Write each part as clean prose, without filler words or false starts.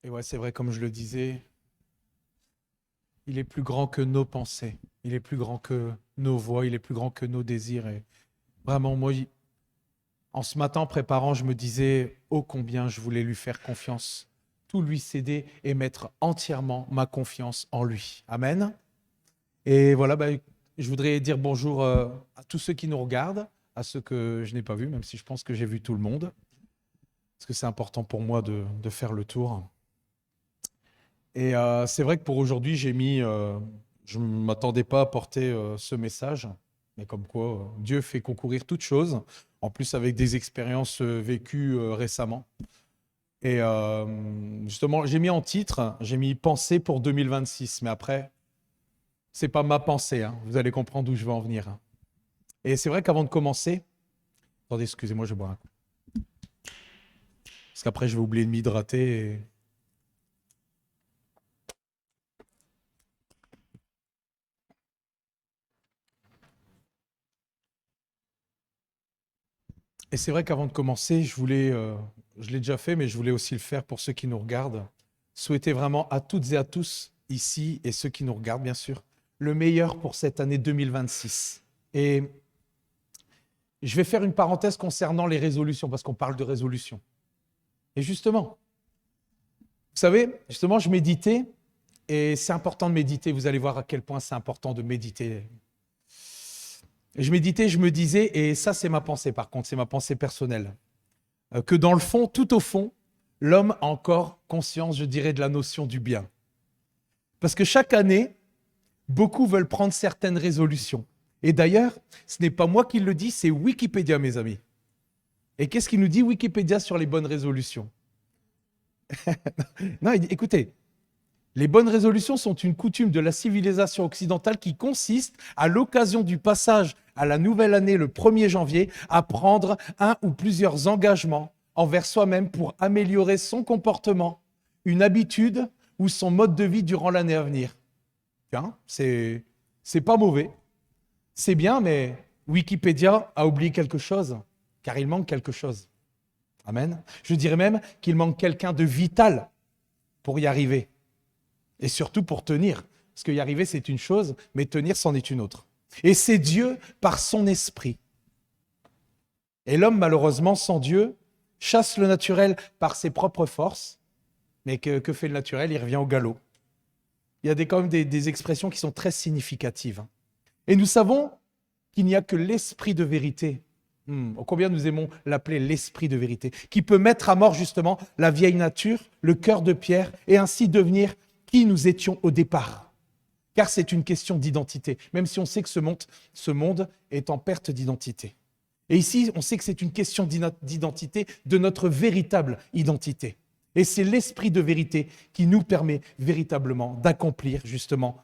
Et ouais, c'est vrai, comme je le disais, il est plus grand que nos pensées, il est plus grand que nos voix, il est plus grand que nos désirs. Et vraiment, moi, en ce matin, en préparant, je me disais, ô combien je voulais lui faire confiance, tout lui céder et mettre entièrement ma confiance en lui. Amen. Et voilà, je voudrais dire bonjour à tous ceux qui nous regardent, à ceux que je n'ai pas vus, même si je pense que j'ai vu tout le monde, parce que c'est important pour moi de faire le tour. Et c'est vrai que pour aujourd'hui, je ne m'attendais pas à porter ce message, mais comme quoi Dieu fait concourir toutes choses, en plus avec des expériences vécues récemment. Et justement, j'ai mis en titre, j'ai mis pensée pour 2026, mais après, c'est pas ma pensée, hein. Vous allez comprendre d'où je veux en venir, hein. Et c'est vrai qu'avant de commencer, attendez, excusez-moi, je bois un coup, parce qu'après je vais oublier de m'hydrater. Et c'est vrai qu'avant de commencer, je l'ai déjà fait, mais je voulais aussi le faire pour ceux qui nous regardent, souhaiter vraiment à toutes et à tous ici et ceux qui nous regardent, bien sûr, le meilleur pour cette année 2026. Et je vais faire une parenthèse concernant les résolutions, parce qu'on parle de résolutions. Et justement, vous savez, justement, je méditais, et c'est important de méditer. Vous allez voir à quel point c'est important de méditer. Et je méditais, je me disais, et ça c'est ma pensée par contre, c'est ma pensée personnelle, que dans le fond, tout au fond, l'homme a encore conscience, je dirais, de la notion du bien. Parce que chaque année, beaucoup veulent prendre certaines résolutions. Et d'ailleurs, ce n'est pas moi qui le dis, c'est Wikipédia, mes amis. Et qu'est-ce qu'il nous dit Wikipédia sur les bonnes résolutions? Non, écoutez, les bonnes résolutions sont une coutume de la civilisation occidentale qui consiste, à l'occasion du passage à la nouvelle année le 1er janvier, à prendre un ou plusieurs engagements envers soi-même pour améliorer son comportement, une habitude ou son mode de vie durant l'année à venir. Tiens, c'est pas mauvais. C'est bien, mais Wikipédia a oublié quelque chose, car il manque quelque chose. Amen. Je dirais même qu'il manque quelqu'un de vital pour y arriver. Et surtout pour tenir. Parce qu'y arriver, c'est une chose, mais tenir, c'en est une autre. Et c'est Dieu par son esprit. Et l'homme, malheureusement, sans Dieu, chasse le naturel par ses propres forces. Mais que fait le naturel? Il revient au galop. Il y a quand même des expressions qui sont très significatives. Et nous savons qu'il n'y a que l'esprit de vérité. Combien nous aimons l'appeler l'esprit de vérité, qui peut mettre à mort justement la vieille nature, le cœur de pierre, et ainsi devenir qui nous étions au départ. Car c'est une question d'identité, même si on sait que ce monde est en perte d'identité. Et ici, on sait que c'est une question d'identité, de notre véritable identité. Et c'est l'esprit de vérité qui nous permet véritablement d'accomplir justement,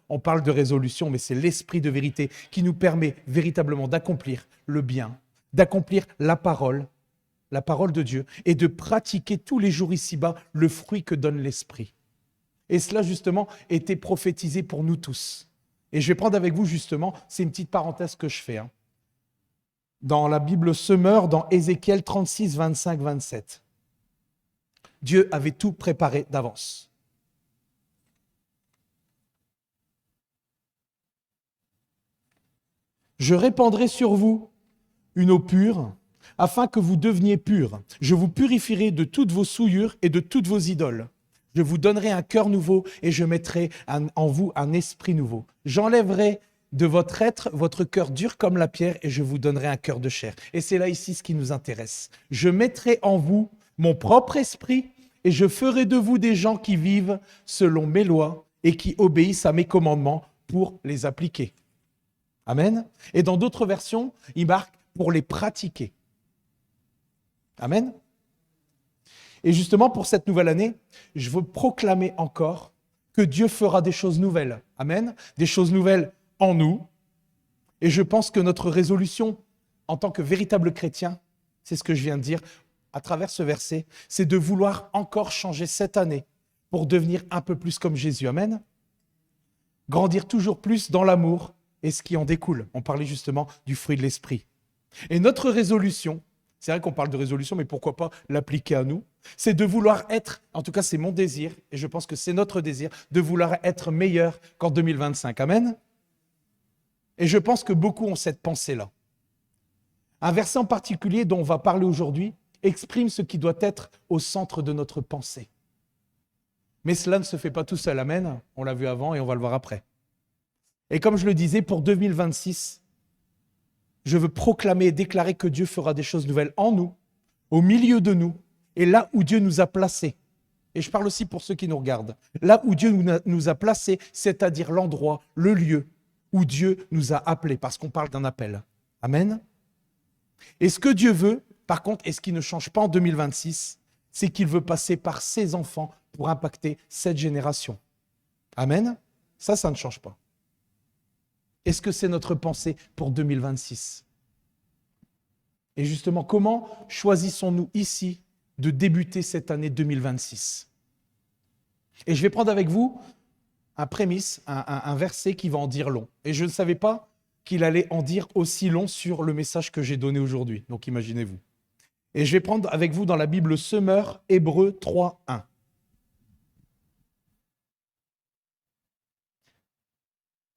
on parle de résolution, mais c'est l'esprit de vérité qui nous permet véritablement d'accomplir le bien, d'accomplir la parole de Dieu, et de pratiquer tous les jours ici-bas le fruit que donne l'esprit. Et cela, justement, était prophétisé pour nous tous. Et je vais prendre avec vous, justement, c'est une petite parenthèse que je fais, dans la Bible Semeur, dans Ézéchiel 36, 25, 27. Dieu avait tout préparé d'avance. Je répandrai sur vous une eau pure, afin que vous deveniez purs. Je vous purifierai de toutes vos souillures et de toutes vos idoles. Je vous donnerai un cœur nouveau et je mettrai en vous un esprit nouveau. J'enlèverai de votre être votre cœur dur comme la pierre et je vous donnerai un cœur de chair. Et c'est là ici ce qui nous intéresse. Je mettrai en vous mon propre esprit et je ferai de vous des gens qui vivent selon mes lois et qui obéissent à mes commandements pour les appliquer. Amen. Et dans d'autres versions, il marque pour les pratiquer. Amen. Et justement, pour cette nouvelle année, je veux proclamer encore que Dieu fera des choses nouvelles. Amen. Des choses nouvelles en nous. Et je pense que notre résolution, en tant que véritable chrétien, c'est ce que je viens de dire à travers ce verset, c'est de vouloir encore changer cette année pour devenir un peu plus comme Jésus. Amen. Grandir toujours plus dans l'amour et ce qui en découle. On parlait justement du fruit de l'esprit. Et notre résolution, C'est vrai qu'on parle de résolution, mais pourquoi pas l'appliquer à nous? C'est de vouloir être, en tout cas c'est mon désir, et je pense que c'est notre désir, de vouloir être meilleur qu'en 2025. Amen? Et je pense que beaucoup ont cette pensée-là. Un verset en particulier dont on va parler aujourd'hui exprime ce qui doit être au centre de notre pensée. Mais cela ne se fait pas tout seul, amen? On l'a vu avant et on va le voir après. Et comme je le disais, pour 2026, je veux proclamer et déclarer que Dieu fera des choses nouvelles en nous, au milieu de nous, et là où Dieu nous a placés. Et je parle aussi pour ceux qui nous regardent. Là où Dieu nous a placés, c'est-à-dire l'endroit, le lieu où Dieu nous a appelés, parce qu'on parle d'un appel. Amen? Et ce que Dieu veut, par contre, et ce qui ne change pas en 2026, c'est qu'il veut passer par ses enfants pour impacter cette génération. Amen? Ça ne change pas. Est-ce que c'est notre pensée pour 2026? Et justement, comment choisissons-nous ici de débuter cette année 2026? Et je vais prendre avec vous un prémisse, un verset qui va en dire long. Et je ne savais pas qu'il allait en dire aussi long sur le message que j'ai donné aujourd'hui. Donc imaginez-vous. Et je vais prendre avec vous dans la Bible Semeur, Hébreux 3, 1.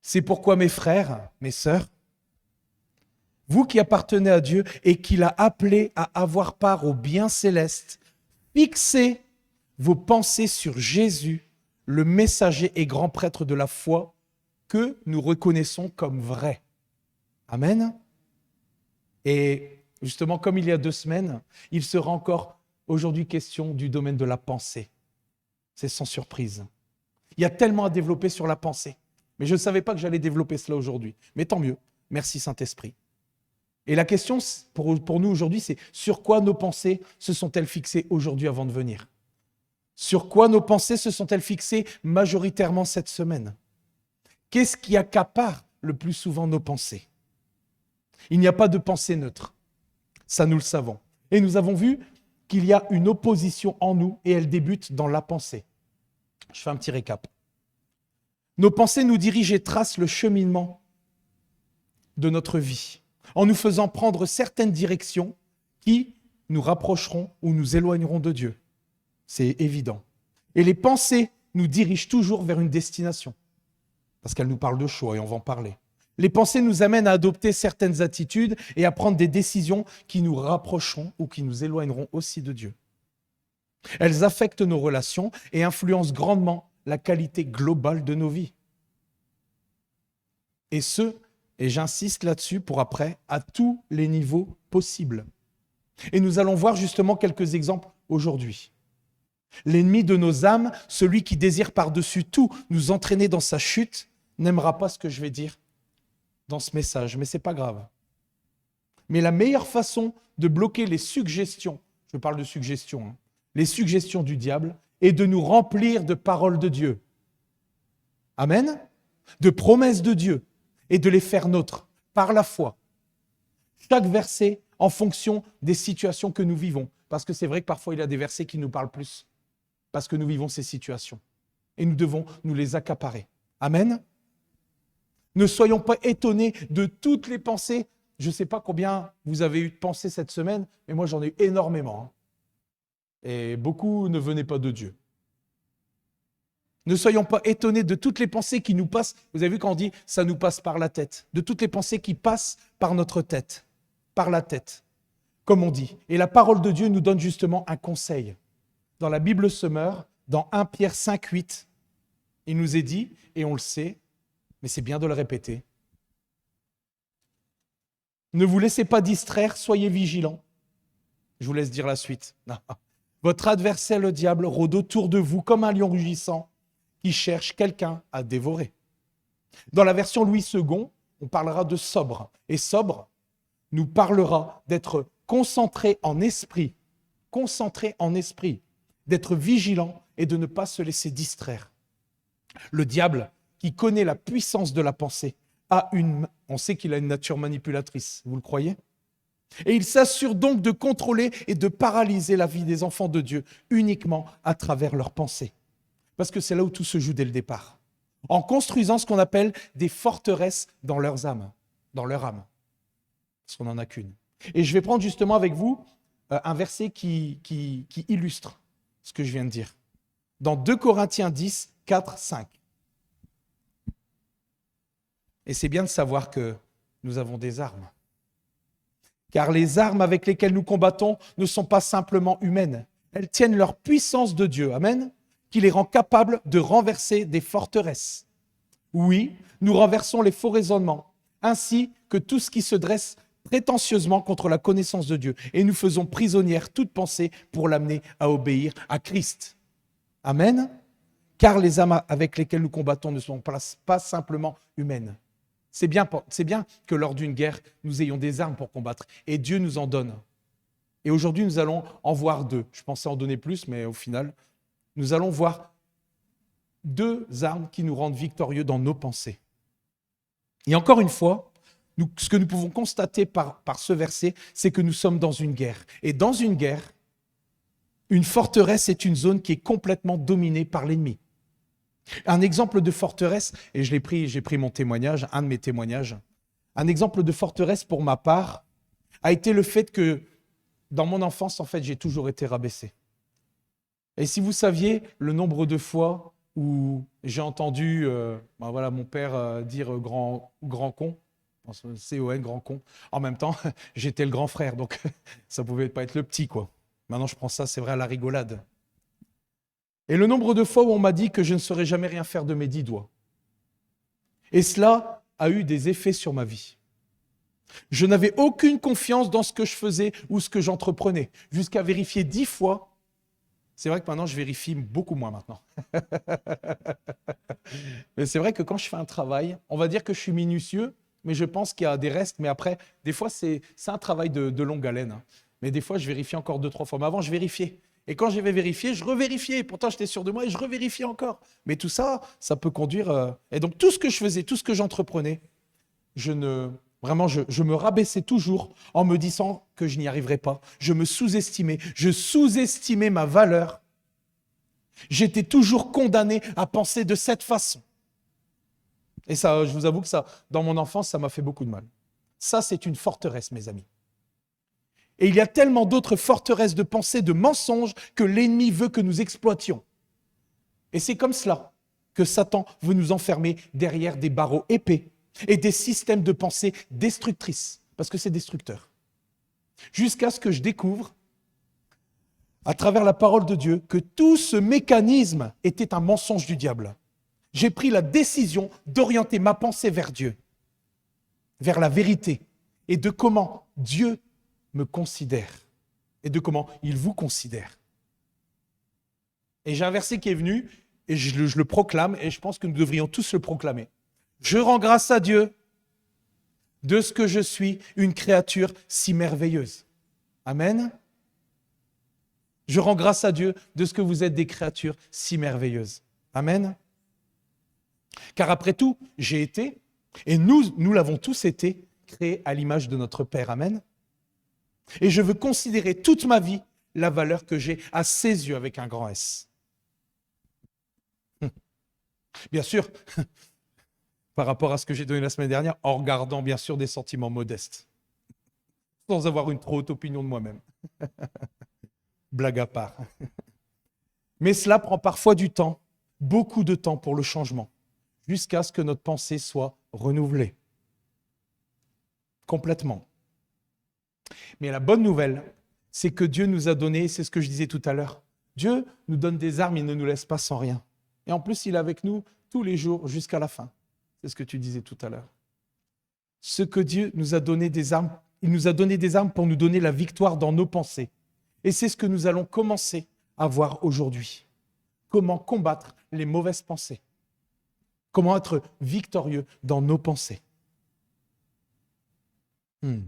C'est pourquoi mes frères, mes sœurs, vous qui appartenez à Dieu et qu'il a appelé à avoir part au bien céleste, fixez vos pensées sur Jésus, le messager et grand prêtre de la foi que nous reconnaissons comme vrai. Amen. Et justement, comme il y a 2 semaines, il sera encore aujourd'hui question du domaine de la pensée. C'est sans surprise. Il y a tellement à développer sur la pensée. Mais je ne savais pas que j'allais développer cela aujourd'hui. Mais tant mieux. Merci Saint-Esprit. Et la question pour nous aujourd'hui, c'est sur quoi nos pensées se sont-elles fixées aujourd'hui avant de venir? Sur quoi nos pensées se sont-elles fixées majoritairement cette semaine? Qu'est-ce qui accapare le plus souvent nos pensées? Il n'y a pas de pensée neutre. Ça, nous le savons. Et nous avons vu qu'il y a une opposition en nous et elle débute dans la pensée. Je fais un petit récap. Nos pensées nous dirigent et tracent le cheminement de notre vie, en nous faisant prendre certaines directions qui nous rapprocheront ou nous éloigneront de Dieu. C'est évident. Et les pensées nous dirigent toujours vers une destination, parce qu'elles nous parlent de choix et on va en parler. Les pensées nous amènent à adopter certaines attitudes et à prendre des décisions qui nous rapprocheront ou qui nous éloigneront aussi de Dieu. Elles affectent nos relations et influencent grandement la qualité globale de nos vies. Et j'insiste là-dessus pour après, à tous les niveaux possibles. Et nous allons voir justement quelques exemples aujourd'hui. L'ennemi de nos âmes, celui qui désire par-dessus tout nous entraîner dans sa chute, n'aimera pas ce que je vais dire dans ce message, mais ce n'est pas grave. Mais la meilleure façon de bloquer les suggestions, je parle de suggestions, les suggestions du diable, est de nous remplir de paroles de Dieu. Amen? De promesses de Dieu et de les faire nôtres par la foi. Chaque verset en fonction des situations que nous vivons. Parce que c'est vrai que parfois il y a des versets qui nous parlent plus. Parce que nous vivons ces situations. Et nous devons nous les accaparer. Amen? Ne soyons pas étonnés de toutes les pensées. Je ne sais pas combien vous avez eu de pensées cette semaine, mais moi j'en ai eu énormément. Et beaucoup ne venaient pas de Dieu. Ne soyons pas étonnés de toutes les pensées qui nous passent. Vous avez vu quand on dit « ça nous passe par la tête ». De toutes les pensées qui passent par notre tête, par la tête, comme on dit. Et la parole de Dieu nous donne justement un conseil. Dans la Bible Semeur, dans 1 Pierre 5, 8, il nous est dit, et on le sait, mais c'est bien de le répéter, « Ne vous laissez pas distraire, soyez vigilants. » Je vous laisse dire la suite. Non. Votre adversaire, le diable, rôde autour de vous comme un lion rugissant qui cherche quelqu'un à dévorer. Dans la version Louis II, on parlera de sobre. Et sobre nous parlera d'être concentré en esprit, d'être vigilant et de ne pas se laisser distraire. Le diable, qui connaît la puissance de la pensée, on sait qu'il a une nature manipulatrice, vous le croyez ? Et il s'assure donc de contrôler et de paralyser la vie des enfants de Dieu uniquement à travers leurs pensées. Parce que c'est là où tout se joue dès le départ. En construisant ce qu'on appelle des forteresses dans leur âme. Parce qu'on n'en a qu'une. Et je vais prendre justement avec vous un verset qui illustre ce que je viens de dire. Dans 2 Corinthiens 10, 4, 5. Et c'est bien de savoir que nous avons des armes. Car les armes avec lesquelles nous combattons ne sont pas simplement humaines. Elles tiennent leur puissance de Dieu, amen, qui les rend capables de renverser des forteresses. Oui, nous renversons les faux raisonnements, ainsi que tout ce qui se dresse prétentieusement contre la connaissance de Dieu. Et nous faisons prisonnière toute pensée pour l'amener à obéir à Christ. Amen. Car les armes avec lesquelles nous combattons ne sont pas simplement humaines. C'est bien que lors d'une guerre, nous ayons des armes pour combattre. Et Dieu nous en donne. Et aujourd'hui, nous allons en voir 2. Je pensais en donner plus, mais au final, nous allons voir 2 armes qui nous rendent victorieux dans nos pensées. Et encore une fois, ce que nous pouvons constater par ce verset, c'est que nous sommes dans une guerre. Et dans une guerre, une forteresse est une zone qui est complètement dominée par l'ennemi. Un exemple de forteresse, et j'ai pris mon témoignage, un de mes témoignages, un exemple de forteresse pour ma part a été le fait que dans mon enfance, en fait, j'ai toujours été rabaissé. Et si vous saviez le nombre de fois où j'ai entendu mon père dire grand con, C-O-N, grand con, en même temps, j'étais le grand frère, donc ça ne pouvait pas être le petit, quoi. Maintenant, je prends ça, c'est vrai, à la rigolade. Et le nombre de fois où on m'a dit que je ne saurais jamais rien faire de mes 10 doigts. Et cela a eu des effets sur ma vie. Je n'avais aucune confiance dans ce que je faisais ou ce que j'entreprenais, jusqu'à vérifier 10 fois. C'est vrai que maintenant, je vérifie beaucoup moins maintenant. Mais c'est vrai que quand je fais un travail, on va dire que je suis minutieux, mais je pense qu'il y a des restes. Mais après, des fois, c'est un travail de longue haleine. Mais des fois, je vérifie encore 2-3 fois. Mais avant, je vérifiais. Et quand j'avais vérifié, je revérifiais. Pourtant, j'étais sûr de moi et je revérifiais encore. Mais tout ça, ça peut conduire... Et donc, tout ce que je faisais, tout ce que j'entreprenais, je me rabaissais toujours en me disant que je n'y arriverais pas. Je me sous-estimais. Je sous-estimais ma valeur. J'étais toujours condamné à penser de cette façon. Et ça, je vous avoue que ça, dans mon enfance, ça m'a fait beaucoup de mal. Ça, c'est une forteresse, mes amis. Et il y a tellement d'autres forteresses de pensée, de mensonges que l'ennemi veut que nous exploitions. Et c'est comme cela que Satan veut nous enfermer derrière des barreaux épais et des systèmes de pensée destructrices, parce que c'est destructeur. Jusqu'à ce que je découvre, à travers la parole de Dieu, que tout ce mécanisme était un mensonge du diable. J'ai pris la décision d'orienter ma pensée vers Dieu, vers la vérité, et de comment Dieu me considère et de comment il vous considère. Et j'ai un verset qui est venu et je le proclame et je pense que nous devrions tous le proclamer. Je rends grâce à Dieu de ce que je suis une créature si merveilleuse. Amen. Je rends grâce à Dieu de ce que vous êtes des créatures si merveilleuses. Amen. Car après tout, j'ai été, et nous l'avons tous été, créés à l'image de notre Père. Amen. Et je veux considérer toute ma vie la valeur que j'ai à ses yeux avec un grand S. Bien sûr, par rapport à ce que j'ai donné la semaine dernière, en regardant bien sûr des sentiments modestes, sans avoir une trop haute opinion de moi-même. Blague à part. Mais cela prend parfois du temps, beaucoup de temps pour le changement, jusqu'à ce que notre pensée soit renouvelée. Complètement. Mais la bonne nouvelle, c'est que Dieu nous a donné, c'est ce que je disais tout à l'heure, Dieu nous donne des armes, il ne nous laisse pas sans rien. Et en plus, il est avec nous tous les jours jusqu'à la fin. C'est ce que tu disais tout à l'heure. Ce que Dieu nous a donné des armes, il nous a donné des armes pour nous donner la victoire dans nos pensées. Et c'est ce que nous allons commencer à voir aujourd'hui. Comment combattre les mauvaises pensées. Comment être victorieux dans nos pensées. Je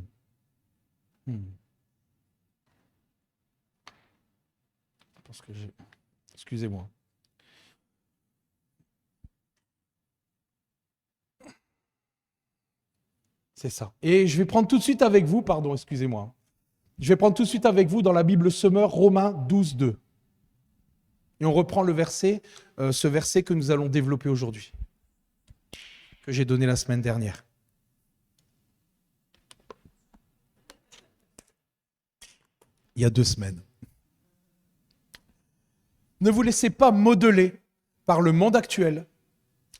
pense que j'ai... Excusez-moi. C'est ça. Et je vais prendre tout de suite avec vous, excusez-moi. Je vais prendre tout de suite avec vous dans la Bible Semeur, Romains 12, 2. Et on reprend le verset, ce verset que nous allons développer aujourd'hui, que j'ai donné la semaine dernière. il y a 2 semaines. Ne vous laissez pas modeler par le monde actuel,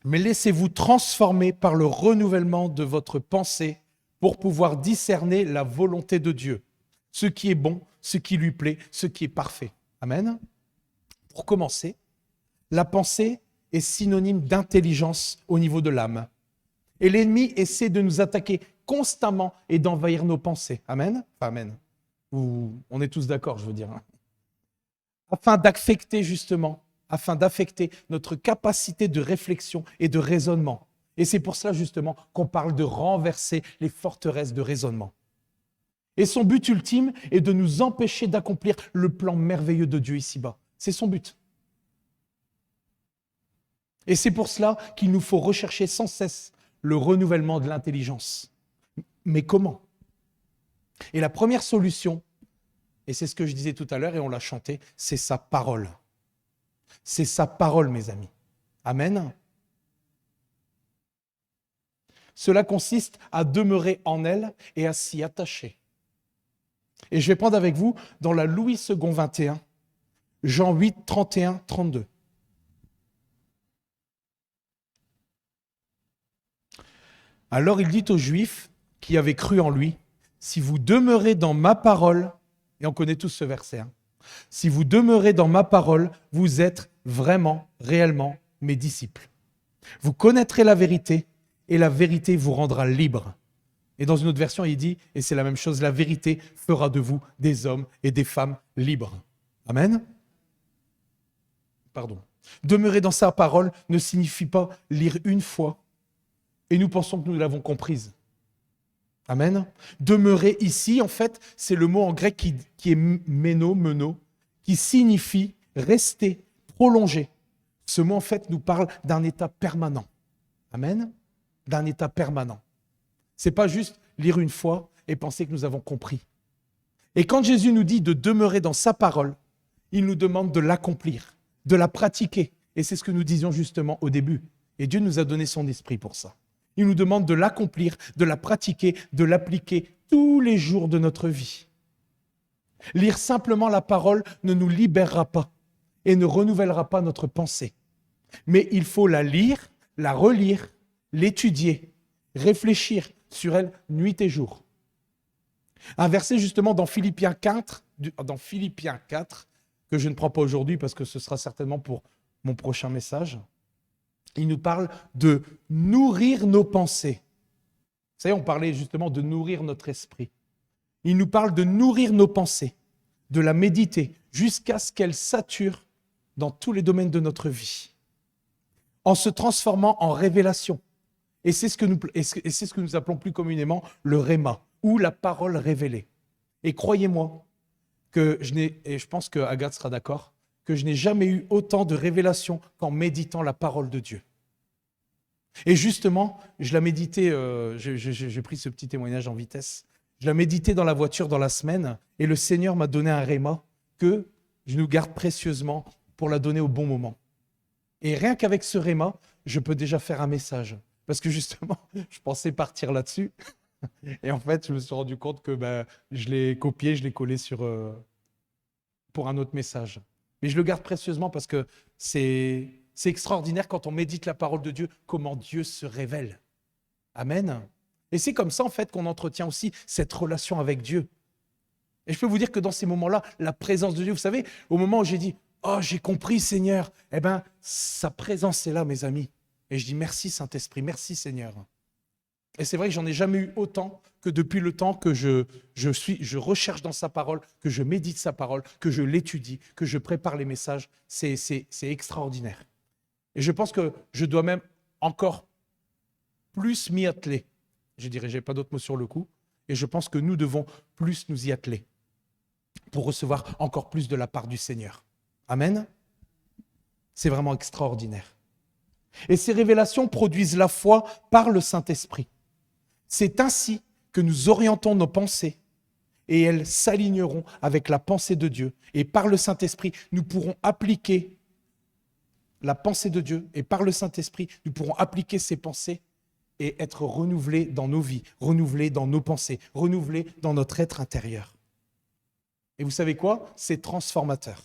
mais laissez-vous transformer par le renouvellement de votre pensée pour pouvoir discerner la volonté de Dieu, ce qui est bon, ce qui lui plaît, ce qui est parfait. Amen. Pour commencer, la pensée est synonyme d'intelligence au niveau de l'âme. Et l'ennemi essaie de nous attaquer constamment et d'envahir nos pensées. Amen. Enfin, amen. On est tous d'accord, je veux dire. Afin d'affecter notre capacité de réflexion et de raisonnement. Et c'est pour cela justement qu'on parle de renverser les forteresses de raisonnement. Et son but ultime est de nous empêcher d'accomplir le plan merveilleux de Dieu ici-bas. C'est son but. Et c'est pour cela qu'il nous faut rechercher sans cesse le renouvellement de l'intelligence. Mais comment ? Et la première solution, et c'est ce que je disais tout à l'heure et on l'a chanté, c'est sa parole. C'est sa parole, mes amis. Amen. Cela consiste à demeurer en elle et à s'y attacher. Et je vais prendre avec vous dans la Louis II 21, Jean 8, 31, 32. Alors il dit aux Juifs qui avaient cru en lui, « Si vous demeurez dans ma parole, et on connaît tous ce verset, si vous demeurez dans ma parole, vous êtes vraiment, réellement mes disciples. Vous connaîtrez la vérité et la vérité vous rendra libre. » Et dans une autre version, il dit, et c'est la même chose, la vérité fera de vous des hommes et des femmes libres. Amen. Pardon. Demeurer dans sa parole ne signifie pas lire une fois et nous pensons que nous l'avons comprise. Amen. Demeurer ici, en fait, c'est le mot en grec qui est meno, qui signifie rester, prolonger. Ce mot, en fait, nous parle d'un état permanent. Amen. D'un état permanent. Ce n'est pas juste lire une fois et penser que nous avons compris. Et quand Jésus nous dit de demeurer dans sa parole, il nous demande de l'accomplir, de la pratiquer. Et c'est ce que nous disions justement au début. Et Dieu nous a donné son esprit pour ça. Il nous demande de l'accomplir, de la pratiquer, de l'appliquer tous les jours de notre vie. Lire simplement la parole ne nous libérera pas et ne renouvellera pas notre pensée. Mais il faut la lire, la relire, l'étudier, réfléchir sur elle nuit et jour. Un verset justement dans Philippiens 4, que je ne prends pas aujourd'hui parce que ce sera certainement pour mon prochain message. Il nous parle de nourrir nos pensées. Vous savez, on parlait justement de nourrir notre esprit. Il nous parle de nourrir nos pensées, de la méditer jusqu'à ce qu'elle sature dans tous les domaines de notre vie, en se transformant en révélation. Et c'est ce que nous appelons plus communément le réma, ou la parole révélée. Et croyez-moi, et je pense que Agathe sera d'accord, que je n'ai jamais eu autant de révélations qu'en méditant la parole de Dieu. Et justement, je la méditais, j'ai pris ce petit témoignage en vitesse, je la méditais dans la voiture dans la semaine, et le Seigneur m'a donné un réma que je nous garde précieusement pour la donner au bon moment. Et rien qu'avec ce réma, je peux déjà faire un message. Parce que justement, je pensais partir là-dessus. Et en fait, je me suis rendu compte que je l'ai copié, je l'ai collé pour un autre message. Mais je le garde précieusement parce que c'est extraordinaire quand on médite la parole de Dieu, comment Dieu se révèle. Amen. Et c'est comme ça, en fait, qu'on entretient aussi cette relation avec Dieu. Et je peux vous dire que dans ces moments-là, la présence de Dieu, vous savez, au moment où j'ai dit « Oh, j'ai compris, Seigneur », eh bien, sa présence est là, mes amis. Et je dis « Merci, Saint-Esprit, merci, Seigneur ». Et c'est vrai que j'en ai jamais eu autant que depuis le temps que je recherche dans sa parole, que je médite sa parole, que je l'étudie, que je prépare les messages. C'est extraordinaire. Et je pense que je dois même encore plus m'y atteler. Je dirais, je n'ai pas d'autre mot sur le coup. Et je pense que nous devons plus nous y atteler pour recevoir encore plus de la part du Seigneur. Amen. C'est vraiment extraordinaire. Et ces révélations produisent la foi par le Saint-Esprit. C'est ainsi que nous orientons nos pensées et elles s'aligneront avec la pensée de Dieu. Et par le Saint-Esprit, nous pourrons appliquer la pensée de Dieu. Et par le Saint-Esprit, nous pourrons appliquer ces pensées et être renouvelés dans nos vies, renouvelés dans nos pensées, renouvelés dans notre être intérieur. Et vous savez quoi? C'est transformateur.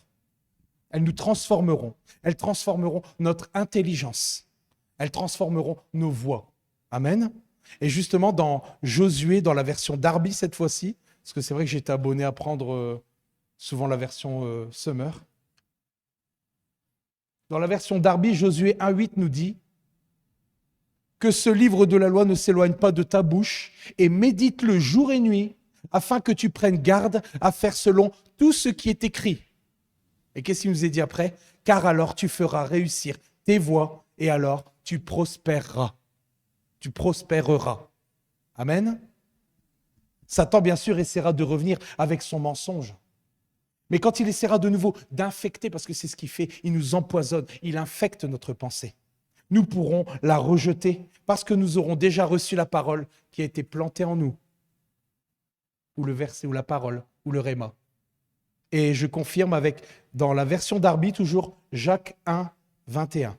Elles nous transformeront. Elles transformeront notre intelligence. Elles transformeront nos voix. Amen. Et justement, dans Josué, dans la version Darby cette fois-ci, parce que c'est vrai que j'étais abonné à prendre souvent la version Summer. Dans la version Darby, Josué 1,8 nous dit que ce livre de la loi ne s'éloigne pas de ta bouche et médite-le jour et nuit afin que tu prennes garde à faire selon tout ce qui est écrit. Et qu'est-ce qu'il nous est dit après? Car alors tu feras réussir tes voies et alors tu prospéreras. Tu prospéreras. Amen. Satan, bien sûr, essaiera de revenir avec son mensonge. Mais quand il essaiera de nouveau d'infecter, parce que c'est ce qu'il fait, il nous empoisonne, il infecte notre pensée. Nous pourrons la rejeter parce que nous aurons déjà reçu la parole qui a été plantée en nous. Ou le verset, ou la parole, ou le réma. Et je confirme avec, dans la version Darby, toujours Jacques 1, 21.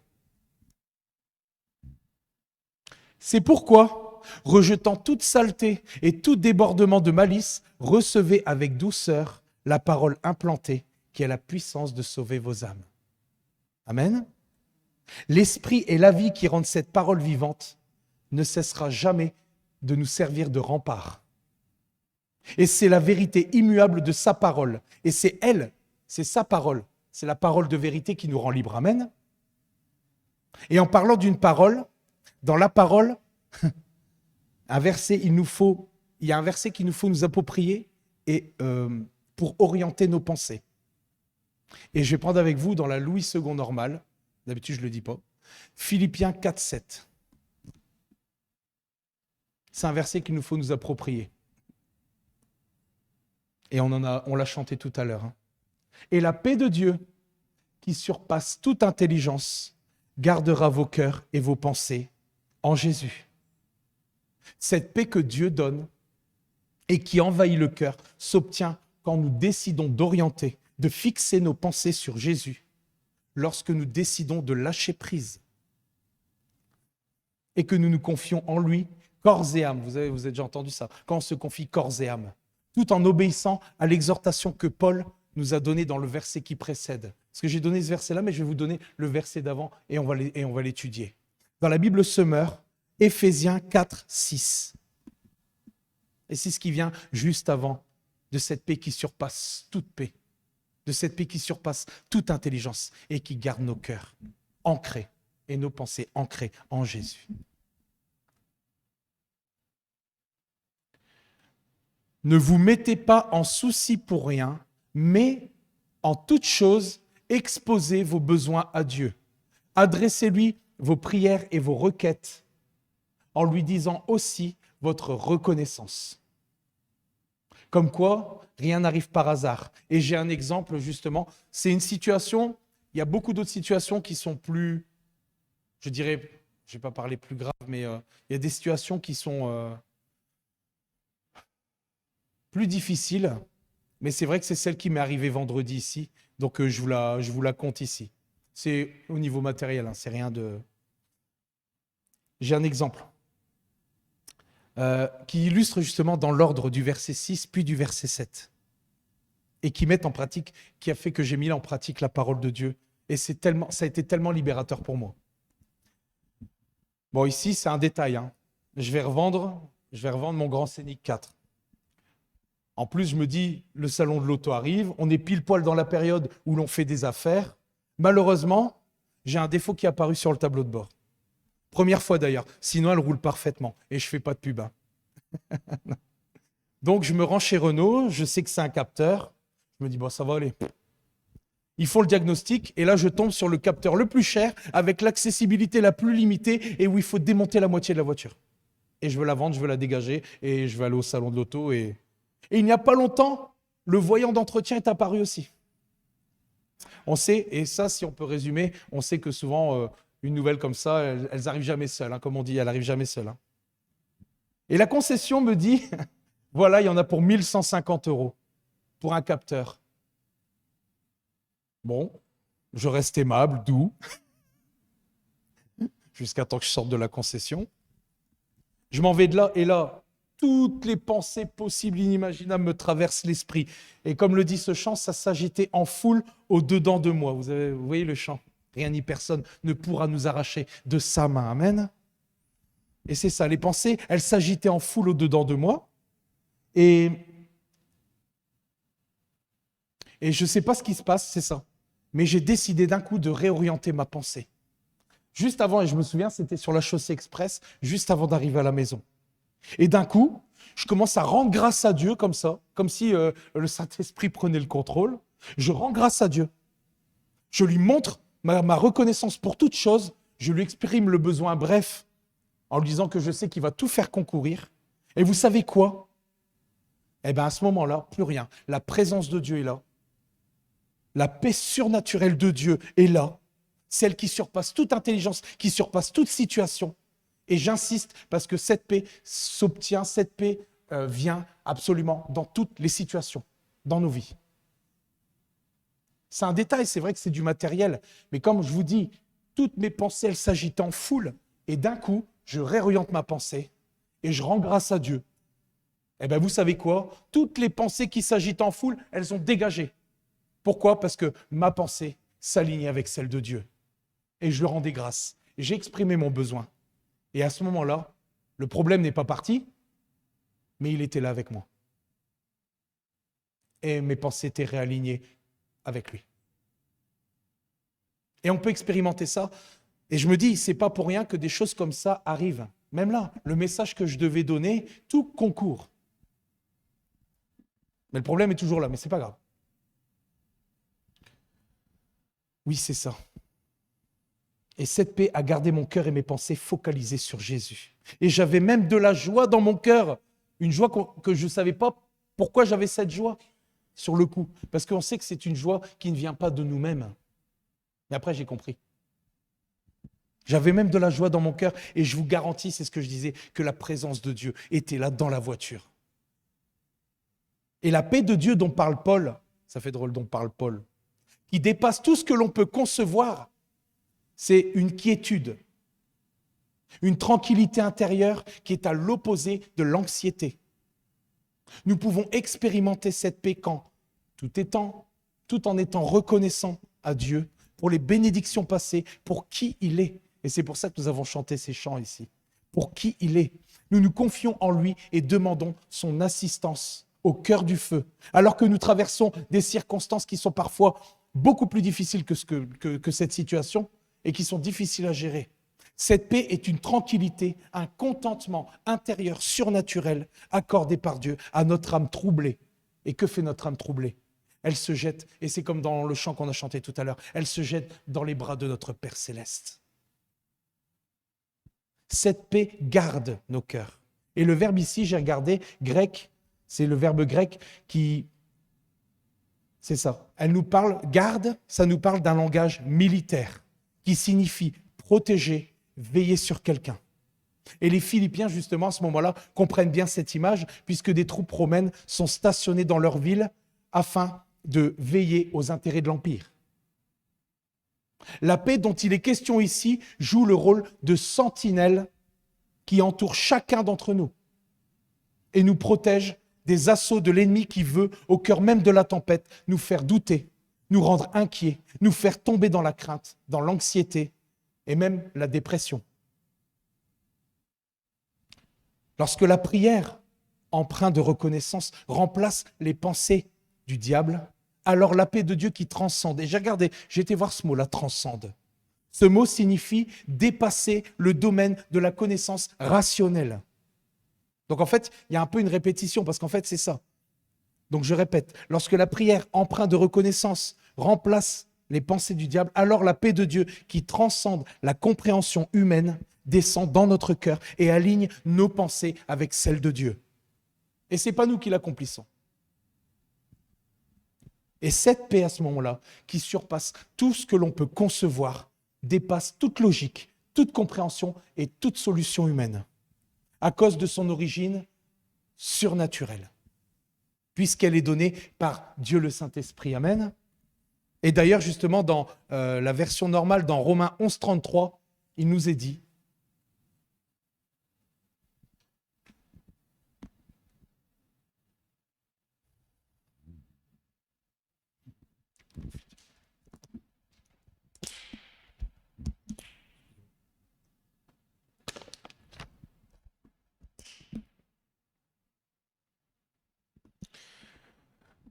C'est pourquoi, rejetant toute saleté et tout débordement de malice, recevez avec douceur la parole implantée qui a la puissance de sauver vos âmes. Amen. L'esprit et la vie qui rendent cette parole vivante ne cessera jamais de nous servir de rempart. Et c'est la vérité immuable de sa parole. Et c'est elle, c'est sa parole. C'est la parole de vérité qui nous rend libres. Amen. Et en parlant d'une parole, dans la parole, il y a un verset qu'il nous faut nous approprier et, pour orienter nos pensées. Et je vais prendre avec vous dans la Louis II normale, d'habitude je ne le dis pas, Philippiens 4, 7. C'est un verset qu'il nous faut nous approprier. Et on l'a chanté tout à l'heure. Et la paix de Dieu, qui surpasse toute intelligence, gardera vos cœurs et vos pensées en Jésus. Cette paix que Dieu donne et qui envahit le cœur s'obtient quand nous décidons d'orienter, de fixer nos pensées sur Jésus, lorsque nous décidons de lâcher prise et que nous nous confions en lui corps et âme. Vous avez déjà entendu ça, quand on se confie corps et âme, tout en obéissant à l'exhortation que Paul nous a donnée dans le verset qui précède. Parce que j'ai donné ce verset-là, mais je vais vous donner le verset d'avant et on va l'étudier. Dans la Bible Summer, Éphésiens 4, 6. Et c'est ce qui vient juste avant de cette paix qui surpasse toute paix, de cette paix qui surpasse toute intelligence et qui garde nos cœurs ancrés et nos pensées ancrées en Jésus. Ne vous mettez pas en souci pour rien, mais en toute chose, exposez vos besoins à Dieu. Adressez-lui vos prières et vos requêtes en lui disant aussi votre reconnaissance. Comme quoi, rien n'arrive par hasard. Et j'ai un exemple justement, c'est une situation, il y a beaucoup d'autres situations qui sont plus, je dirais, je ne vais pas parler plus grave, mais il y a des situations qui sont plus difficiles, mais c'est vrai que c'est celle qui m'est arrivée vendredi ici, donc je vous la conte ici. C'est au niveau matériel, hein, c'est rien de... J'ai un exemple qui illustre justement dans l'ordre du verset 6 puis du verset 7 et qui met en pratique, qui a fait que j'ai mis en pratique la parole de Dieu et ça a été tellement libérateur pour moi. Bon, ici c'est un détail, hein. Je vais revendre mon Grand Scénic 4. En plus, je me dis, le salon de l'auto arrive, on est pile poil dans la période où l'on fait des affaires. Malheureusement, j'ai un défaut qui est apparu sur le tableau de bord. Première fois d'ailleurs, sinon elle roule parfaitement et je ne fais pas de pub. Hein. Donc je me rends chez Renault, je sais que c'est un capteur, je me dis bon ça va aller. Ils font le diagnostic et là je tombe sur le capteur le plus cher avec l'accessibilité la plus limitée et où il faut démonter la moitié de la voiture. Et je veux la vendre, je veux la dégager et je vais aller au salon de l'auto et il n'y a pas longtemps, le voyant d'entretien est apparu aussi. On sait, et ça si on peut résumer, on sait que souvent... une nouvelle comme ça, elles n'arrivent jamais seules, hein, comme on dit, elles n'arrivent jamais seules. Hein. Et la concession me dit, voilà, il y en a pour 1 150 € pour un capteur. Bon, je reste aimable, doux, jusqu'à temps que je sorte de la concession. Je m'en vais de là, et là, toutes les pensées possibles, inimaginables me traversent l'esprit. Et comme le dit ce chant, ça s'agitait en foule au-dedans de moi. Vous voyez le chant? Rien ni personne ne pourra nous arracher de sa main. Amen. Et c'est ça, les pensées, elles s'agitaient en foule au-dedans de moi. Et je ne sais pas ce qui se passe, c'est ça. Mais j'ai décidé d'un coup de réorienter ma pensée. Juste avant, et je me souviens, c'était sur la chaussée express, juste avant d'arriver à la maison. Et d'un coup, je commence à rendre grâce à Dieu comme ça, comme si le Saint-Esprit prenait le contrôle. Je rends grâce à Dieu. Je lui montre ma reconnaissance pour toute chose. Je lui exprime le besoin bref, en lui disant que je sais qu'il va tout faire concourir. Et vous savez quoi? Eh bien, à ce moment-là, plus rien. La présence de Dieu est là. La paix surnaturelle de Dieu est là. Celle qui surpasse toute intelligence, qui surpasse toute situation. Et j'insiste parce que cette paix s'obtient, cette paix vient absolument dans toutes les situations, dans nos vies. C'est un détail, c'est vrai que c'est du matériel, mais comme je vous dis, toutes mes pensées, elles s'agitent en foule, et d'un coup, je réoriente ma pensée et je rends grâce à Dieu. Eh bien, vous savez quoi? Toutes les pensées qui s'agitent en foule, elles ont dégagé. Pourquoi? Parce que ma pensée s'aligne avec celle de Dieu. Et je lui rendais grâce. J'ai exprimé mon besoin. Et à ce moment-là, le problème n'est pas parti, mais il était là avec moi. Et mes pensées étaient réalignées avec lui. Et on peut expérimenter ça. Et je me dis, c'est pas pour rien que des choses comme ça arrivent. Même là, le message que je devais donner, tout concourt. Mais le problème est toujours là, mais c'est pas grave. Oui, c'est ça. Et cette paix a gardé mon cœur et mes pensées focalisées sur Jésus. Et j'avais même de la joie dans mon cœur. Une joie que je ne savais pas pourquoi j'avais cette joie sur le coup. Parce qu'on sait que c'est une joie qui ne vient pas de nous-mêmes. Mais après, j'ai compris. J'avais même de la joie dans mon cœur. Et je vous garantis, c'est ce que je disais, que la présence de Dieu était là dans la voiture. Et la paix de Dieu dont parle Paul, ça fait drôle dont parle Paul, qui dépasse tout ce que l'on peut concevoir, c'est une quiétude, une tranquillité intérieure qui est à l'opposé de l'anxiété. Nous pouvons expérimenter cette paix quand, tout en étant reconnaissant à Dieu pour les bénédictions passées, pour qui il est. Et c'est pour ça que nous avons chanté ces chants ici. Pour qui il est. Nous nous confions en lui et demandons son assistance au cœur du feu, alors que nous traversons des circonstances qui sont parfois beaucoup plus difficiles que cette situation et qui sont difficiles à gérer. Cette paix est une tranquillité, un contentement intérieur surnaturel accordé par Dieu à notre âme troublée. Et que fait notre âme troublée? Elle se jette, et c'est comme dans le chant qu'on a chanté tout à l'heure, elle se jette dans les bras de notre Père céleste. Cette paix garde nos cœurs. Et le verbe ici, j'ai regardé, grec, c'est le verbe grec qui... C'est ça. Elle nous parle, garde, ça nous parle d'un langage militaire qui signifie protéger, veiller sur quelqu'un. Et les Philippiens, justement, à ce moment-là, comprennent bien cette image puisque des troupes romaines sont stationnées dans leur ville afin de veiller aux intérêts de l'Empire. La paix dont il est question ici joue le rôle de sentinelle qui entoure chacun d'entre nous et nous protège des assauts de l'ennemi qui veut, au cœur même de la tempête, nous faire douter, nous rendre inquiets, nous faire tomber dans la crainte, dans l'anxiété et même la dépression. Lorsque la prière, empreinte de reconnaissance, remplace les pensées du diable, alors la paix de Dieu qui transcende. Et j'ai été voir ce mot-là, transcende. Ce mot signifie dépasser le domaine de la connaissance rationnelle. Donc en fait, il y a un peu une répétition parce qu'en fait, c'est ça. Donc je répète, lorsque la prière empreinte de reconnaissance remplace les pensées du diable, alors la paix de Dieu qui transcende la compréhension humaine descend dans notre cœur et aligne nos pensées avec celles de Dieu. Et ce n'est pas nous qui l'accomplissons. Et cette paix à ce moment-là, qui surpasse tout ce que l'on peut concevoir, dépasse toute logique, toute compréhension et toute solution humaine, à cause de son origine surnaturelle, puisqu'elle est donnée par Dieu le Saint-Esprit. Amen. Et d'ailleurs, justement, dans la version normale, dans Romains 11:33, il nous est dit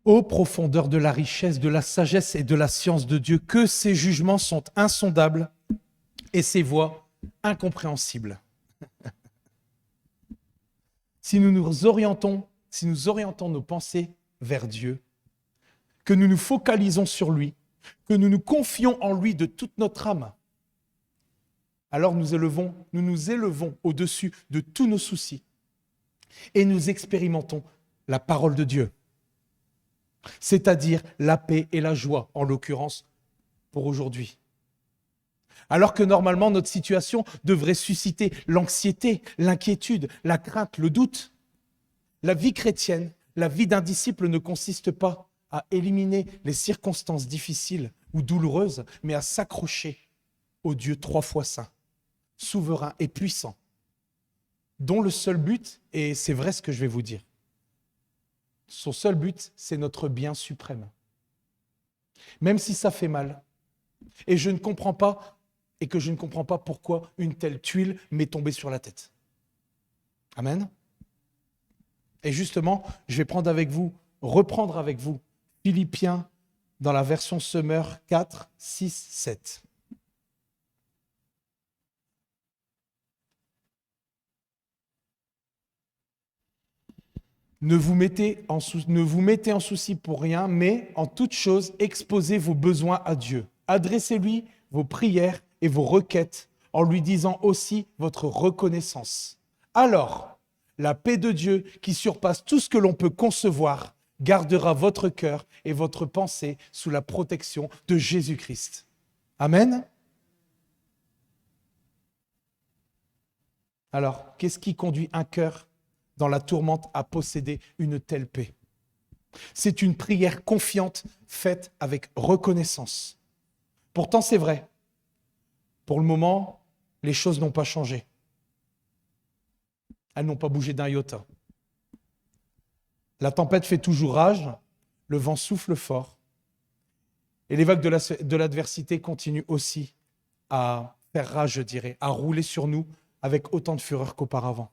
Ô profondeur de la richesse, de la sagesse et de la science de Dieu, que ses jugements sont insondables et ses voies incompréhensibles. Si nous orientons nos pensées vers Dieu, que nous nous focalisons sur lui, que nous nous confions en lui de toute notre âme, alors nous nous élevons au-dessus de tous nos soucis et nous expérimentons la parole de Dieu, c'est-à-dire la paix et la joie, en l'occurrence pour aujourd'hui. Alors que normalement notre situation devrait susciter l'anxiété, l'inquiétude, la crainte, le doute. La vie chrétienne, la vie d'un disciple ne consiste pas à éliminer les circonstances difficiles ou douloureuses, mais à s'accrocher au Dieu 3 fois saint, souverain et puissant, dont le seul but, et c'est vrai ce que je vais vous dire, son seul but, c'est notre bien suprême. Même si ça fait mal, et je ne comprends pas pourquoi une telle tuile m'est tombée sur la tête. Amen. Et justement, je vais reprendre avec vous Philippiens dans la version Semeur 4, 6, 7. Ne vous mettez en souci pour rien, mais en toute chose, exposez vos besoins à Dieu. Adressez-lui vos prières et vos requêtes en lui disant aussi votre reconnaissance. Alors, la paix de Dieu, qui surpasse tout ce que l'on peut concevoir, gardera votre cœur et votre pensée sous la protection de Jésus-Christ. Amen. Alors, qu'est-ce qui conduit un cœur dans la tourmente à posséder une telle paix? C'est une prière confiante faite avec reconnaissance. Pourtant, c'est vrai. Pour le moment, les choses n'ont pas changé. Elles n'ont pas bougé d'un iota. La tempête fait toujours rage, le vent souffle fort, et les vagues de l'adversité continuent aussi à faire rage, je dirais, à rouler sur nous avec autant de fureur qu'auparavant.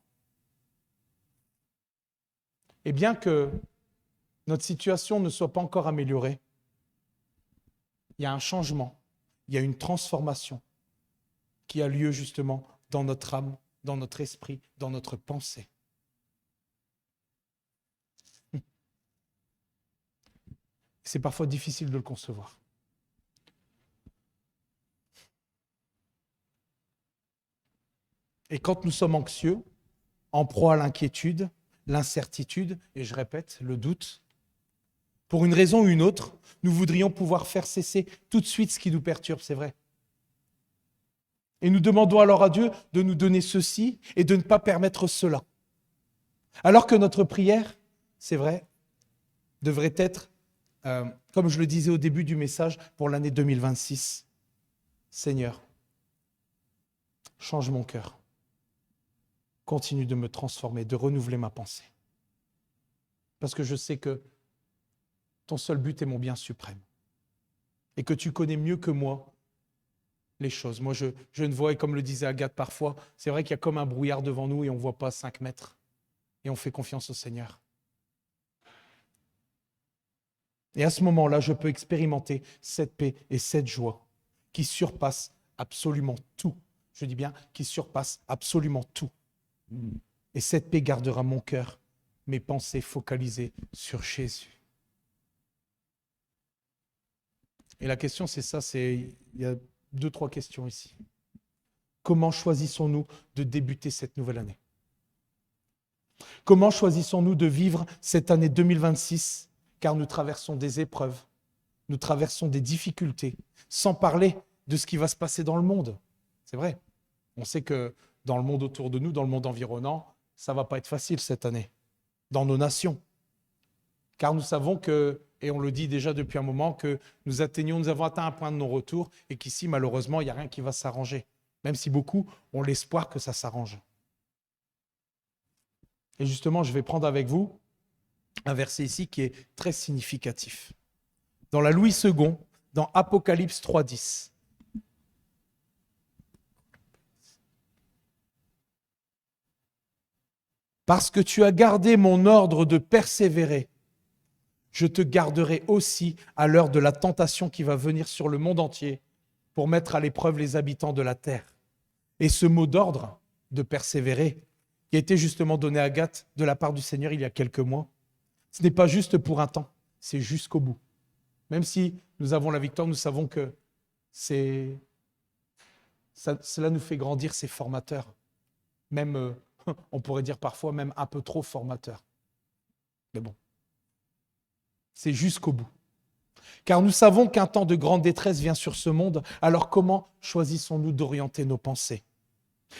Et bien que notre situation ne soit pas encore améliorée, il y a un changement, il y a une transformation qui a lieu justement dans notre âme, dans notre esprit, dans notre pensée. C'est parfois difficile de le concevoir. Et quand nous sommes anxieux, en proie à l'inquiétude, l'incertitude, et je répète, le doute, pour une raison ou une autre, nous voudrions pouvoir faire cesser tout de suite ce qui nous perturbe, c'est vrai. Et nous demandons alors à Dieu de nous donner ceci et de ne pas permettre cela. Alors que notre prière, c'est vrai, devrait être, comme je le disais au début du message, pour l'année 2026. Seigneur, change mon cœur. Continue de me transformer, de renouveler ma pensée. Parce que je sais que ton seul but est mon bien suprême. Et que tu connais mieux que moi les choses. Moi, je ne vois, et comme le disait Agathe parfois, c'est vrai qu'il y a comme un brouillard devant nous et on ne voit pas 5 mètres. Et on fait confiance au Seigneur. Et à ce moment-là, je peux expérimenter cette paix et cette joie qui surpassent absolument tout. Je dis bien, qui surpassent absolument tout. Et cette paix gardera mon cœur, mes pensées focalisées sur Jésus. Et la question, c'est ça, il y a 2-3 questions ici. Comment choisissons-nous de débuter cette nouvelle année? Comment choisissons-nous de vivre cette année 2026? Car nous traversons des épreuves, nous traversons des difficultés, sans parler de ce qui va se passer dans le monde. C'est vrai. On sait que dans le monde autour de nous, dans le monde environnant, ça ne va pas être facile cette année, dans nos nations. Car nous savons que, et on le dit déjà depuis un moment, que nous avons atteint un point de non-retour et qu'ici, malheureusement, il n'y a rien qui va s'arranger. Même si beaucoup ont l'espoir que ça s'arrange. Et justement, je vais prendre avec vous un verset ici qui est très significatif. Dans la Louis II, dans Apocalypse 3.10. Parce que tu as gardé mon ordre de persévérer, je te garderai aussi à l'heure de la tentation qui va venir sur le monde entier pour mettre à l'épreuve les habitants de la terre. Et ce mot d'ordre, de persévérer, qui a été justement donné à Agathe de la part du Seigneur il y a quelques mois, ce n'est pas juste pour un temps, c'est jusqu'au bout. Même si nous avons la victoire, nous savons que cela nous fait grandir, c'est formateur. Même, on pourrait dire parfois même un peu trop formateur. Mais bon, c'est jusqu'au bout. Car nous savons qu'un temps de grande détresse vient sur ce monde, alors comment choisissons-nous d'orienter nos pensées ?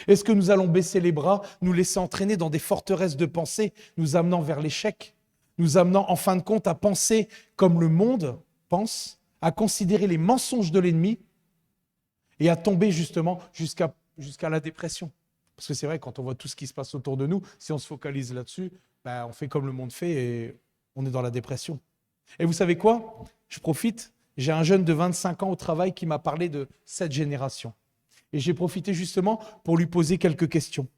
Est-ce que nous allons baisser les bras, nous laisser entraîner dans des forteresses de pensée, nous amenant vers l'échec, nous amenant en fin de compte à penser comme le monde pense, à considérer les mensonges de l'ennemi et à tomber justement jusqu'à la dépression ? Parce que c'est vrai, quand on voit tout ce qui se passe autour de nous, si on se focalise là-dessus, on fait comme le monde fait et on est dans la dépression. Et vous savez quoi ? Je profite, j'ai un jeune de 25 ans au travail qui m'a parlé de cette génération. Et j'ai profité justement pour lui poser quelques questions.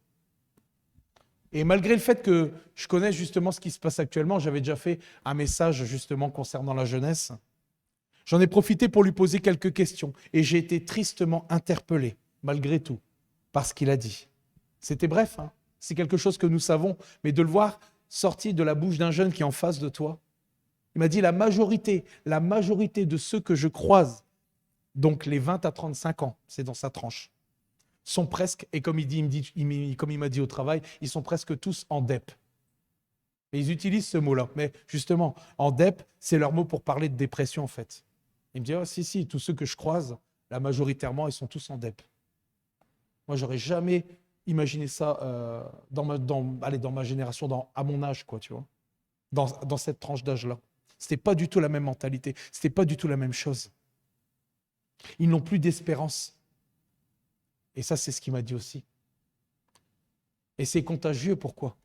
Et malgré le fait que je connaisse justement ce qui se passe actuellement, j'avais déjà fait un message justement concernant la jeunesse, j'en ai profité pour lui poser quelques questions. Et j'ai été tristement interpellé, malgré tout, par ce qu'il a dit. C'était bref, hein. C'est quelque chose que nous savons, mais de le voir sortir de la bouche d'un jeune qui est en face de toi, il m'a dit la majorité de ceux que je croise, donc les 20 à 35 ans, c'est dans sa tranche, sont presque, et comme il m'a dit au travail, ils sont presque tous en DEP. Et ils utilisent ce mot-là. Mais justement, en DEP, c'est leur mot pour parler de dépression en fait. Il me dit, si, tous ceux que je croise, là majoritairement, ils sont tous en DEP. Moi, j'aurais jamais imaginé ça dans ma génération, à mon âge, quoi, tu vois, dans cette tranche d'âge-là. C'était pas du tout la même mentalité, c'était pas du tout la même chose. Ils n'ont plus d'espérance. Et ça, c'est ce qu'il m'a dit aussi. Et c'est contagieux, pourquoi ?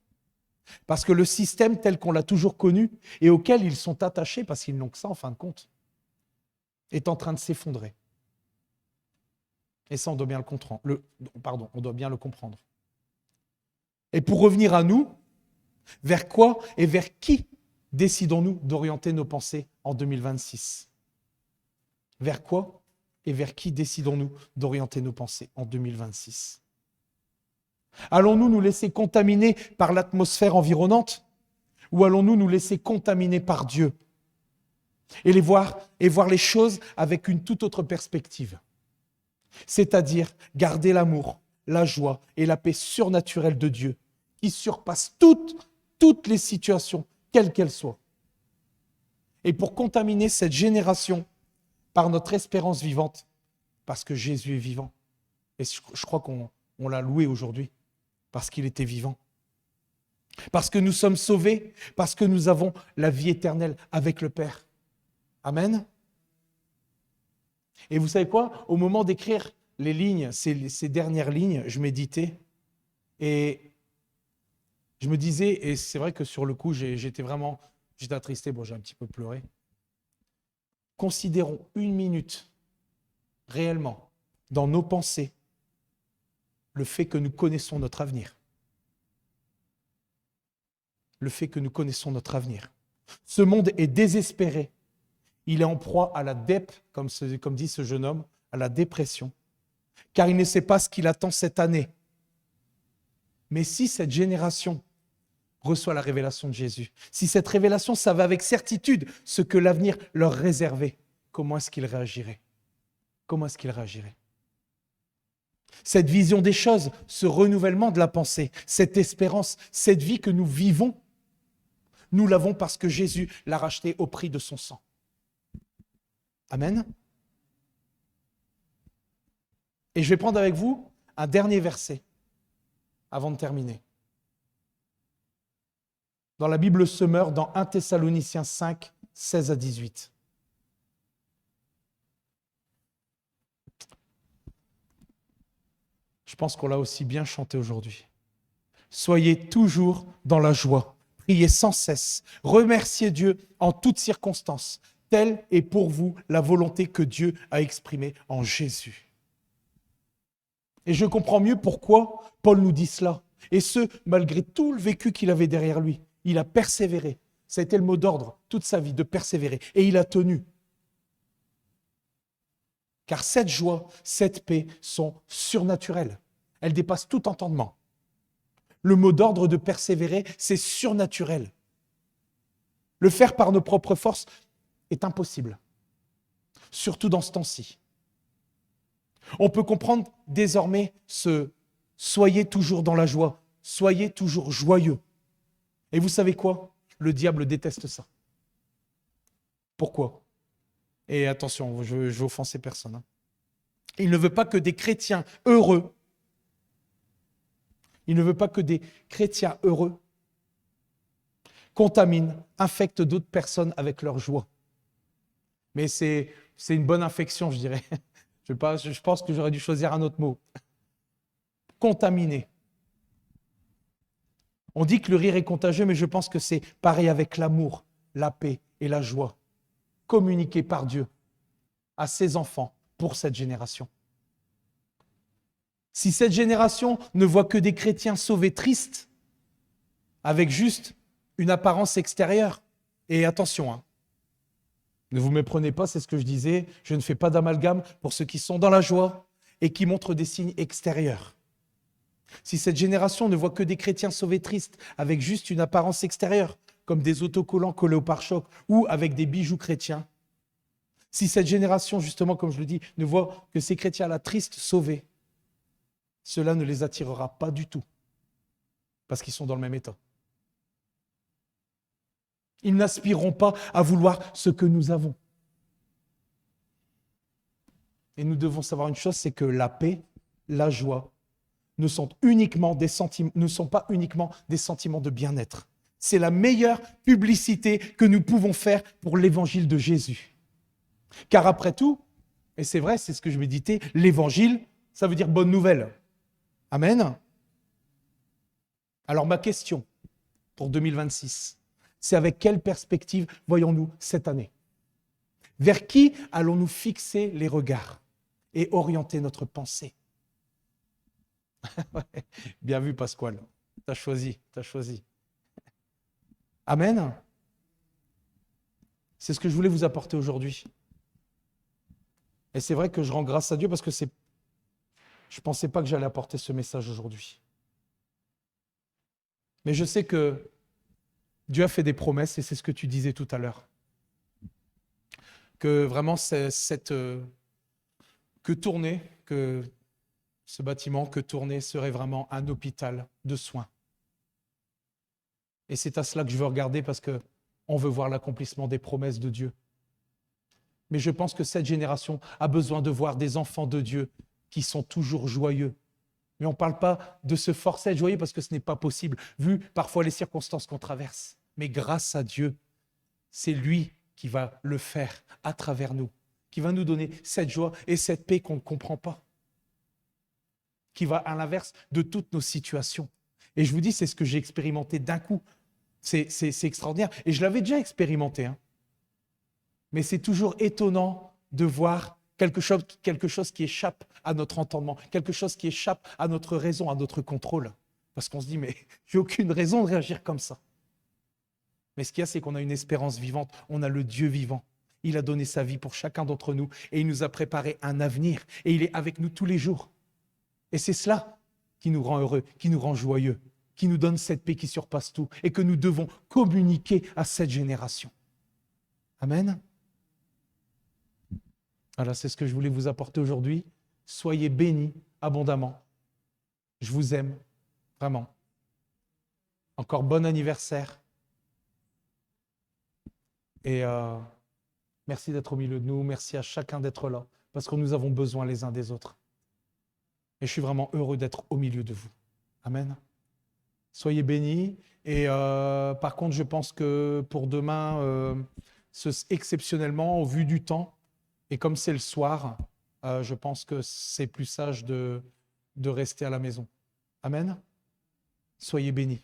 Parce que le système tel qu'on l'a toujours connu et auquel ils sont attachés, parce qu'ils n'ont que ça en fin de compte, est en train de s'effondrer. Et ça, on doit bien le comprendre. Et pour revenir à nous, vers quoi et vers qui décidons-nous d'orienter nos pensées en 2026 ? Vers quoi et vers qui décidons-nous d'orienter nos pensées en 2026 ? Allons-nous nous laisser contaminer par l'atmosphère environnante ou allons-nous nous laisser contaminer par Dieu et voir les choses avec une toute autre perspective ? C'est-à-dire garder l'amour, la joie et la paix surnaturelle de Dieu qui surpasse toutes les situations, quelles qu'elles soient. Et pour contaminer cette génération par notre espérance vivante, parce que Jésus est vivant. Et je crois qu'on l'a loué aujourd'hui, parce qu'il était vivant. Parce que nous sommes sauvés, parce que nous avons la vie éternelle avec le Père. Amen. Et vous savez quoi ? Au moment d'écrire les lignes, ces dernières lignes, je méditais et je me disais, et c'est vrai que sur le coup, j'étais attristé, j'ai un petit peu pleuré. Considérons une minute, réellement, dans nos pensées, le fait que nous connaissons notre avenir. Le fait que nous connaissons notre avenir. Ce monde est désespéré. Il est en proie à la dep, comme dit ce jeune homme, à la dépression, car il ne sait pas ce qu'il attend cette année. Mais si cette génération reçoit la révélation de Jésus, si cette révélation savait avec certitude ce que l'avenir leur réservait, comment est-ce qu'ils réagiraient ? Comment est-ce qu'ils réagiraient ? Cette vision des choses, ce renouvellement de la pensée, cette espérance, cette vie que nous vivons, nous l'avons parce que Jésus l'a racheté au prix de son sang. Amen. Et je vais prendre avec vous un dernier verset avant de terminer. Dans la Bible Semeur, dans 1 Thessaloniciens 5, 16 à 18. Je pense qu'on l'a aussi bien chanté aujourd'hui. Soyez toujours dans la joie, priez sans cesse, remerciez Dieu en toutes circonstances. Telle est pour vous la volonté que Dieu a exprimée en Jésus. Et je comprends mieux pourquoi Paul nous dit cela. Et ce, malgré tout le vécu qu'il avait derrière lui. Il a persévéré. Ça a été le mot d'ordre toute sa vie, de persévérer. Et il a tenu. Car cette joie, cette paix sont surnaturelles. Elles dépassent tout entendement. Le mot d'ordre de persévérer, c'est surnaturel. Le faire par nos propres forces est impossible. Surtout dans ce temps-ci. On peut comprendre désormais ce « soyez toujours dans la joie », « soyez toujours joyeux ». Et vous savez quoi? Le diable déteste ça. Pourquoi? Et attention, je ne veux offenser personne. Il ne veut pas que des chrétiens heureux, contaminent, infectent d'autres personnes avec leur joie. Mais c'est une bonne infection, je dirais. Je pense que j'aurais dû choisir un autre mot. Contaminer. On dit que le rire est contagieux, mais je pense que c'est pareil avec l'amour, la paix et la joie, communiquée par Dieu à ses enfants pour cette génération. Si cette génération ne voit que des chrétiens sauvés tristes, avec juste une apparence extérieure, et attention, ne vous méprenez pas, c'est ce que je disais, je ne fais pas d'amalgame pour ceux qui sont dans la joie et qui montrent des signes extérieurs. Si cette génération ne voit que des chrétiens sauvés tristes, avec juste une apparence extérieure, comme des autocollants collés au pare-choc ou avec des bijoux chrétiens, si cette génération, justement, comme je le dis, ne voit que ces chrétiens-là tristes, sauvés, cela ne les attirera pas du tout, parce qu'ils sont dans le même état. Ils n'aspireront pas à vouloir ce que nous avons. Et nous devons savoir une chose, c'est que la paix, la joie, ne sont pas uniquement des sentiments de bien-être. C'est la meilleure publicité que nous pouvons faire pour l'évangile de Jésus. Car après tout, et c'est vrai, c'est ce que je méditais, l'évangile, ça veut dire bonne nouvelle. Amen. Alors ma question pour 2026, c'est avec quelle perspective voyons-nous cette année? Vers qui allons-nous fixer les regards et orienter notre pensée? Bien vu, Pasquale. T'as choisi. Amen. C'est ce que je voulais vous apporter aujourd'hui. Et c'est vrai que je rends grâce à Dieu parce que je ne pensais pas que j'allais apporter ce message aujourd'hui. Mais je sais que Dieu a fait des promesses et c'est ce que tu disais tout à l'heure. Que vraiment, que ce bâtiment, que tourner serait vraiment un hôpital de soins. Et c'est à cela que je veux regarder parce qu'on veut voir l'accomplissement des promesses de Dieu. Mais je pense que cette génération a besoin de voir des enfants de Dieu qui sont toujours joyeux. Mais on ne parle pas de se forcer à être joyeux parce que ce n'est pas possible, vu parfois les circonstances qu'on traverse. Mais grâce à Dieu, c'est lui qui va le faire à travers nous, qui va nous donner cette joie et cette paix qu'on ne comprend pas, qui va à l'inverse de toutes nos situations. Et je vous dis, c'est ce que j'ai expérimenté d'un coup. C'est extraordinaire. Et je l'avais déjà expérimenté. Mais c'est toujours étonnant de voir quelque chose qui échappe à notre entendement, quelque chose qui échappe à notre raison, à notre contrôle. Parce qu'on se dit, mais j'ai aucune raison de réagir comme ça. Mais ce qu'il y a, c'est qu'on a une espérance vivante, on a le Dieu vivant. Il a donné sa vie pour chacun d'entre nous et il nous a préparé un avenir. Et il est avec nous tous les jours. Et c'est cela qui nous rend heureux, qui nous rend joyeux, qui nous donne cette paix qui surpasse tout et que nous devons communiquer à cette génération. Amen. Voilà, c'est ce que je voulais vous apporter aujourd'hui. Soyez bénis abondamment. Je vous aime, vraiment. Encore bon anniversaire. Et merci d'être au milieu de nous. Merci à chacun d'être là, parce que nous avons besoin les uns des autres. Et je suis vraiment heureux d'être au milieu de vous. Amen. Soyez bénis. Et par contre, je pense que pour demain, exceptionnellement, au vu du temps, et comme c'est le soir, je pense que c'est plus sage de rester à la maison. Amen. Soyez bénis.